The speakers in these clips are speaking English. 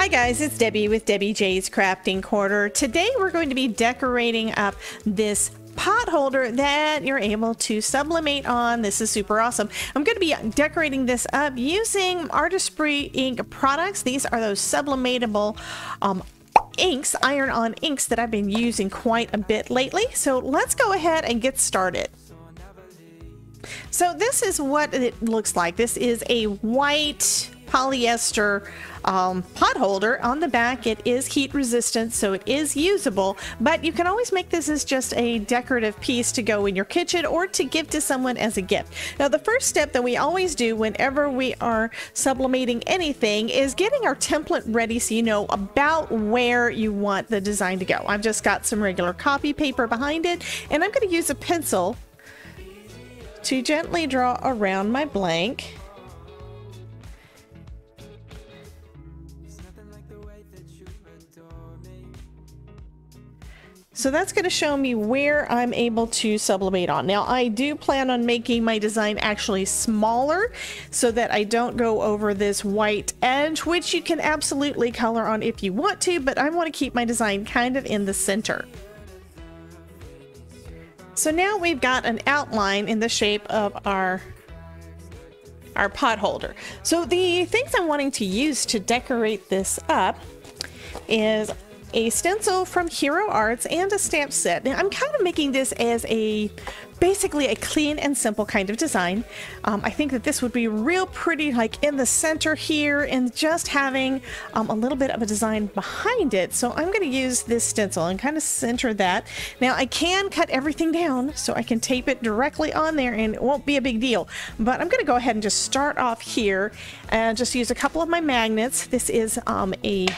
Hi guys, it's Debbie with Debbie J's Crafting Corner. Today we're going to be decorating up this pot holder that you're able to sublimate on. This is super awesome. I'm going to be decorating this up using Artesprix ink products. These are those sublimatable inks, iron-on inks that I've been using quite a bit lately. So let's go ahead and get started. So this is what it looks like. This is a white polyester pot holder. On the back it is heat resistant, so it is usable, but you can always make this as just a decorative piece to go in your kitchen or to give to someone as a gift. Now the first step that we always do whenever we are sublimating anything is getting our template ready so you know about where you want the design to go. I've just got some regular copy paper behind it, and I'm going to use a pencil to gently draw around my blank. So that's going to show me where I'm able to sublimate on. Now I do plan on making my design actually smaller so that I don't go over this white edge, which you can absolutely color on if you want to, but I want to keep my design kind of in the center. So now we've got an outline in the shape of our pot holder. So the things I'm wanting to use to decorate this up is a stencil from Hero Arts and a stamp set. Now I'm kind of making this as basically a clean and simple kind of design. I think that this would be real pretty like in the center here and just having a little bit of a design behind it. So I'm going to use this stencil and kind of center that. Now I can cut everything down so I can tape it directly on there and it won't be a big deal, but I'm going to go ahead and just start off here and just use a couple of my magnets. This is a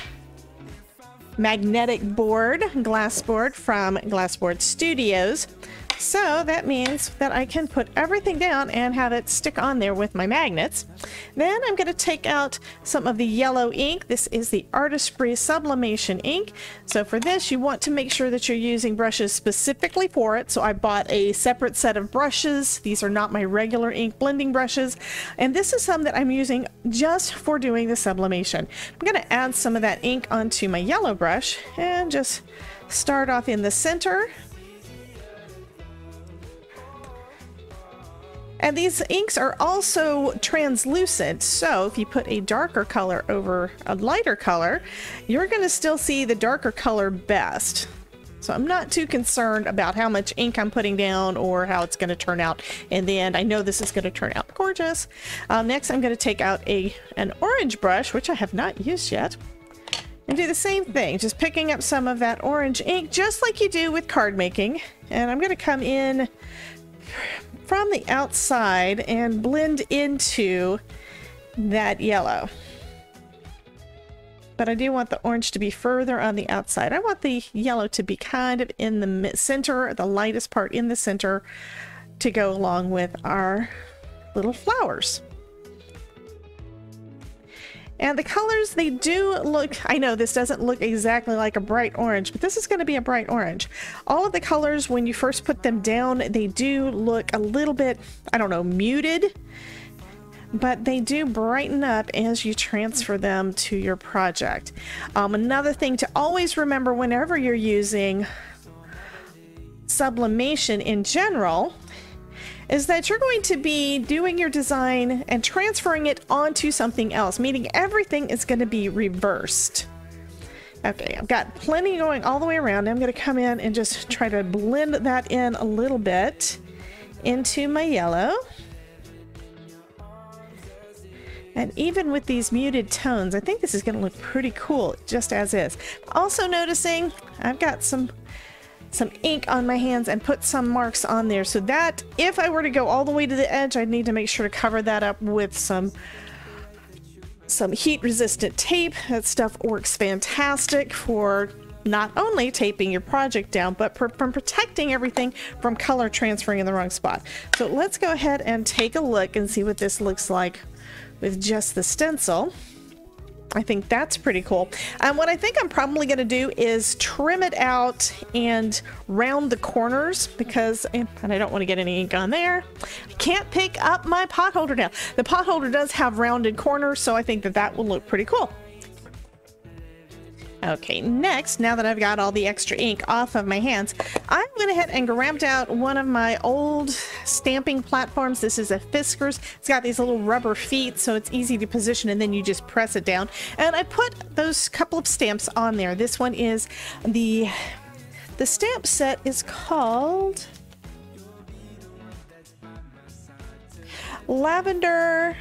magnetic board, glass board from Glassboard Studios. So that means that I can put everything down and have it stick on there with my magnets. Then I'm going to take out some of the yellow ink. This is the Artesprix sublimation ink. So for this you want to make sure that you're using brushes specifically for it. So I bought a separate set of brushes. These are not my regular ink blending brushes. And this is some that I'm using just for doing the sublimation. I'm going to add some of that ink onto my yellow brush and just start off in the center. And these inks are also translucent, so if you put a darker color over a lighter color, you're going to still see the darker color best. So I'm not too concerned about how much ink I'm putting down or how it's going to turn out in the end. I know this is going to turn out gorgeous. Next I'm going to take out an orange brush, which I have not used yet, and do the same thing, just picking up some of that orange ink just like you do with card making. And I'm going to come in from the outside and blend into that yellow. But I do want the orange to be further on the outside. I want the yellow to be kind of in the center, the lightest part in the center, to go along with our little flowers. And the colors, they do look, I know this doesn't look exactly like a bright orange, but this is going to be a bright orange. All of the colors, when you first put them down, they do look a little bit, I don't know, muted, but they do brighten up as you transfer them to your project. Another thing to always remember whenever you're using sublimation in general is that you're going to be doing your design and transferring it onto something else, meaning everything is going to be reversed. Okay, I've got plenty going all the way around. I'm going to come in and just try to blend that in a little bit into my yellow. And even with these muted tones, I think this is going to look pretty cool just as is. Also noticing I've got some ink on my hands and put some marks on there, so that if I were to go all the way to the edge, I'd need to make sure to cover that up with some heat resistant tape. That stuff works fantastic for not only taping your project down, but from protecting everything from color transferring in the wrong spot. So let's go ahead and take a look and see what this looks like with just the stencil. I think that's pretty cool. And what I think I'm probably going to do is trim it out and round the corners because, and I don't want to get any ink on there. I can't pick up my pot holder now. The pot holder does have rounded corners, so I think that will look pretty cool. Okay, next, now that I've got all the extra ink off of my hands, I went ahead and grabbed out one of my old stamping platforms. This is a Fisker's. It's got these little rubber feet, so it's easy to position, and then you just press it down. And I put those couple of stamps on there. This one is the stamp set is called Lavender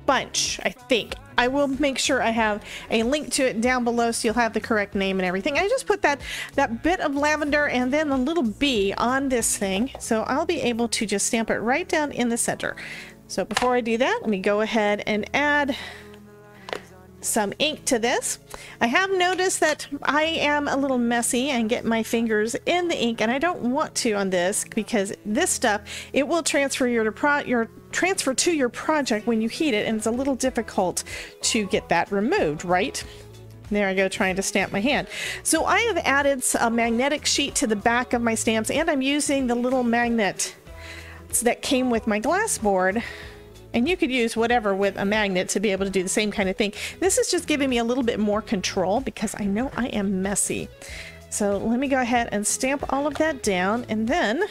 Bunch, I think. I will make sure I have a link to it down below so you'll have the correct name and everything. I just put that bit of lavender and then the little bee on this thing, so I'll be able to just stamp it right down in the center. So before I do that, let me go ahead and add some ink to this. I have noticed that I am a little messy and get my fingers in the ink, and I don't want to on this because this stuff, it will transfer transfer to your project when you heat it, and it's a little difficult to get that removed, right? There I go, trying to stamp my hand. So I have added a magnetic sheet to the back of my stamps, and I'm using the little magnet that came with my glass board. And you could use whatever with a magnet to be able to do the same kind of thing. This is just giving me a little bit more control because I know I am messy. So let me go ahead and stamp all of that down, and then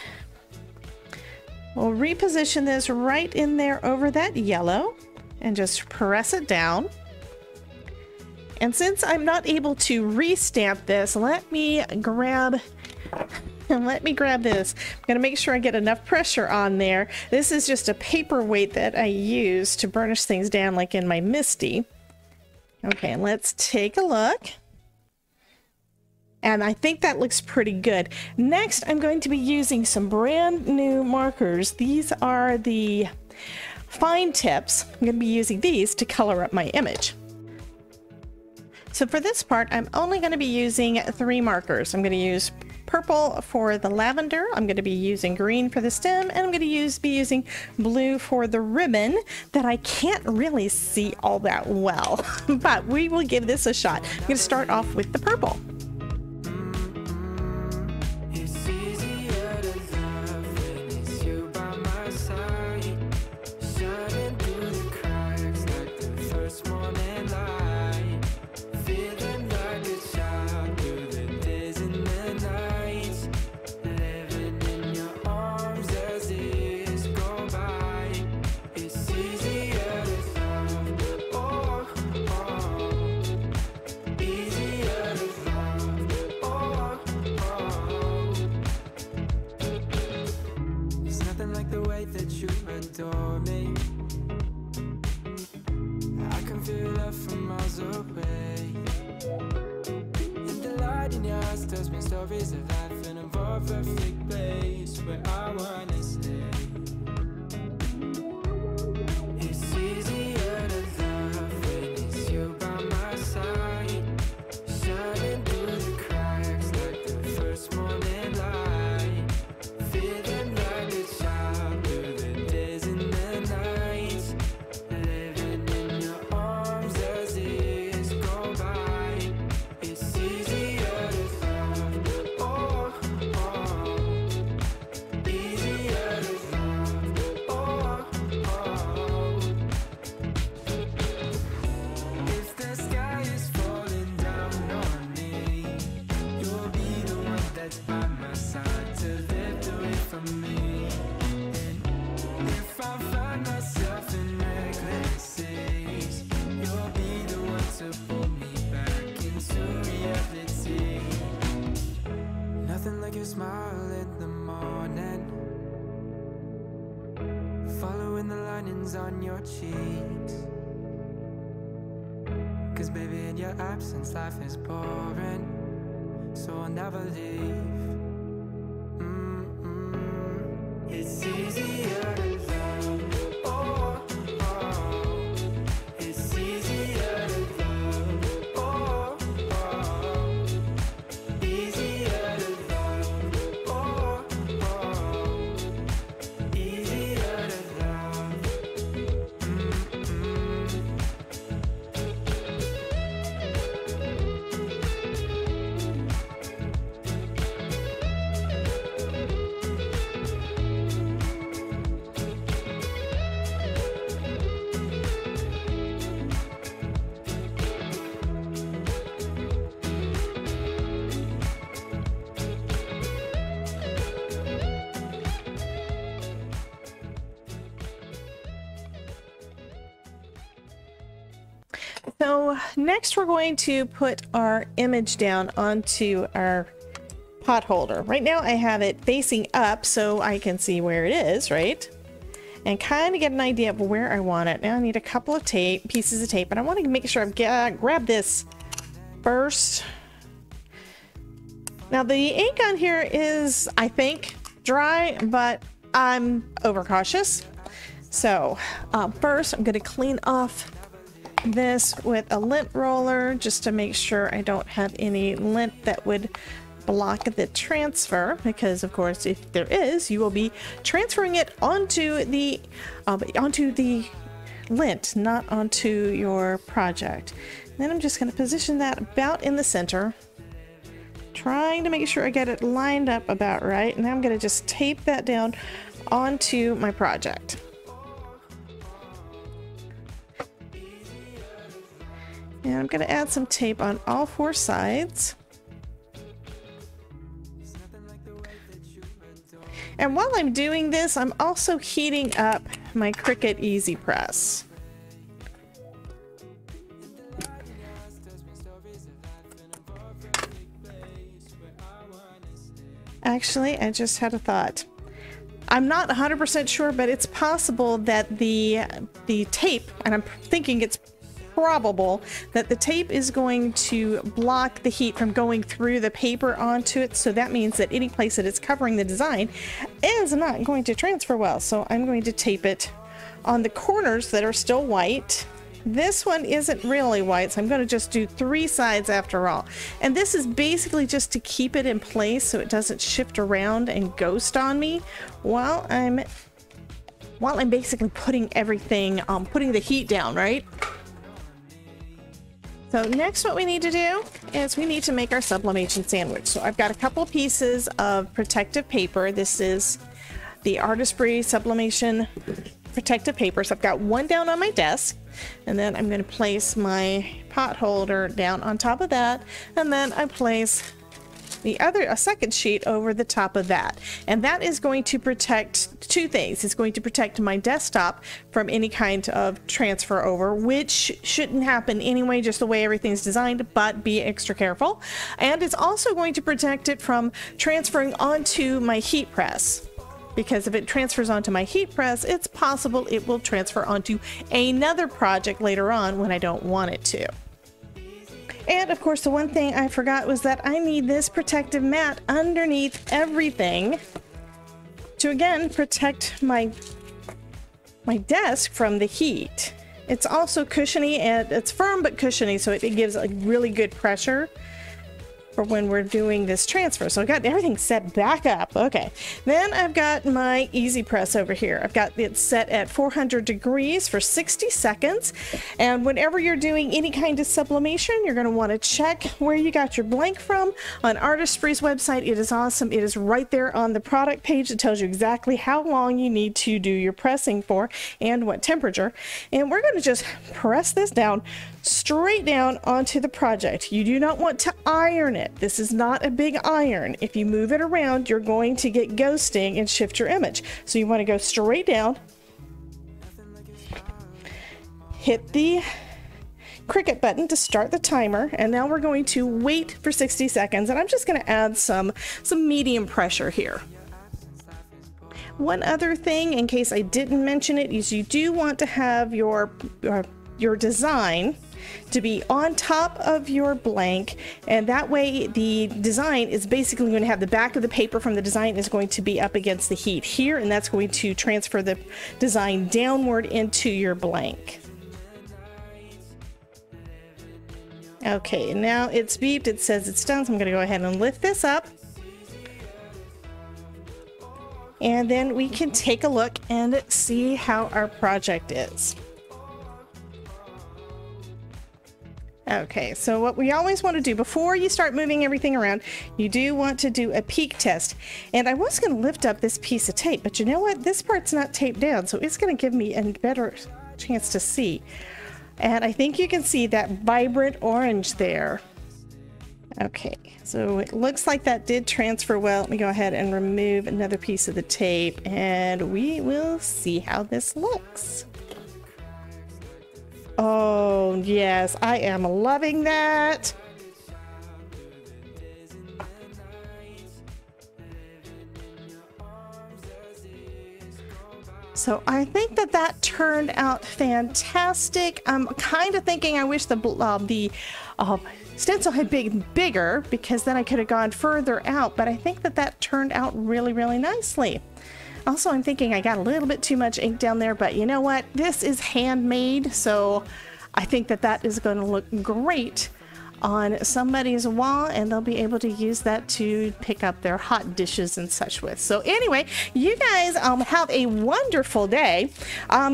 we'll reposition this right in there over that yellow and just press it down. And since I'm not able to re-stamp this, let me grab this. I'm gonna make sure I get enough pressure on there. This is just a paperweight that I use to burnish things down, like in my Misty. Okay, let's take a look. And I think that looks pretty good. Next, I'm going to be using some brand new markers. These are the fine tips. I'm going to be using these to color up my image. So for this part, I'm only going to be using 3 markers. I'm going to use purple for the lavender, I'm going to be using green for the stem, and I'm going to be using blue for the ribbon that I can't really see all that well. But we will give this a shot. I'm going to start off with the purple. Stories of life in a more perfect place where I wanna stay. It's easier to love when it's you by my side, shining through the cracks like the first morning light, feeling like a child through the days and the nights, living in your arms as years go by. It's easier to your smile in the morning, following the linings on your cheeks. 'Cause baby, in your absence life is boring, so I'll never leave. It's easier to love. Oh, oh. It's easier to love. Oh, oh. Easier to love. Oh, oh. Easier to love. So next we're going to put our image down onto our pot holder. Right now I have it facing up so I can see where it is, right? And kind of get an idea of where I want it. Now I need a couple of pieces of tape, and I want to make sure I've grabbed this first. Now the ink on here is, I think, dry, but I'm overcautious. So first I'm going to clean off this with a lint roller just to make sure I don't have any lint that would block the transfer, because of course if there is, you will be transferring it onto the lint, not onto your project. And then I'm just going to position that about in the center, trying to make sure I get it lined up about right. And I'm going to just tape that down onto my project. And I'm going to add some tape on all four sides. And while I'm doing this, I'm also heating up my Cricut Easy Press. Actually, I just had a thought. I'm not 100% sure, but it's possible that the tape, and I'm thinking it's probable that the tape is going to block the heat from going through the paper onto it. So that means that any place that it's covering the design is not going to transfer well. So I'm going to tape it on the corners that are still white. This one isn't really white, so I'm going to just do 3 sides after all. And this is basically just to keep it in place so it doesn't shift around and ghost on me while I'm basically putting everything, putting the heat down, right? So next what we need to do is we need to make our sublimation sandwich. So I've got a couple pieces of protective paper. This is the Artesprix sublimation protective paper. So I've got one down on my desk, and then I'm going to place my pot holder down on top of that, and then I place a second sheet over the top of that. And that is going to protect 2 things. It's going to protect my desktop from any kind of transfer over, which shouldn't happen anyway, just the way everything's designed, but be extra careful. And it's also going to protect it from transferring onto my heat press, because if it transfers onto my heat press, it's possible it will transfer onto another project later on when I don't want it to. And of course, the one thing I forgot was that I need this protective mat underneath everything to again protect my desk from the heat. It's also cushiony, and it's firm but cushiony, so it gives a really good pressure for when we're doing this transfer. So I got everything set back up. Okay, then I've got my Easy Press over here. I've got it set at 400 degrees for 60 seconds. And whenever you're doing any kind of sublimation, you're going to want to check where you got your blank from. On Artesprix's website, it is awesome. It is right there on the product page. It tells you exactly how long you need to do your pressing for and what temperature. And we're going to just press this down straight down onto the project. You do not want to iron it. This is not a big iron. If you move it around, you're going to get ghosting and shift your image. So you want to go straight down, hit the Cricut button to start the timer, and now we're going to wait for 60 seconds, and I'm just going to add some medium pressure here. One other thing, in case I didn't mention it, is you do want to have your design to be on top of your blank, and that way the design is basically going to have the back of the paper from the design is going to be up against the heat here, and that's going to transfer the design downward into your blank. Okay, now it's beeped. It says it's done, so I'm going to go ahead and lift this up. And then we can take a look and see how our project is. Okay, so what we always want to do before you start moving everything around, you do want to do a peak test. And I was going to lift up this piece of tape, but you know what? This part's not taped down, so it's going to give me a better chance to see. And I think you can see that vibrant orange there. Okay, so it looks like that did transfer well. Let me go ahead and remove another piece of the tape, and we will see how this looks. Oh, yes, I am loving that. So I think that that turned out fantastic. I'm kind of thinking I wish the stencil had been bigger, because then I could have gone further out, but I think that that turned out really, really nicely. Also, I'm thinking I got a little bit too much ink down there, but you know what? This is handmade, so I think that that is going to look great on somebody's wall, and they'll be able to use that to pick up their hot dishes and such with. So anyway, you guys have a wonderful day.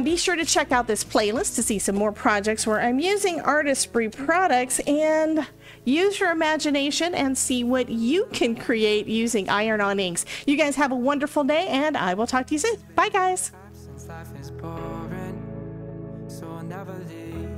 Be sure to check out this playlist to see some more projects where I'm using Artesprix products, and use your imagination and see what you can create using iron-on inks. You guys have a wonderful day, and I will talk to you soon. Bye, guys. Since life is boring, so I'll never leave.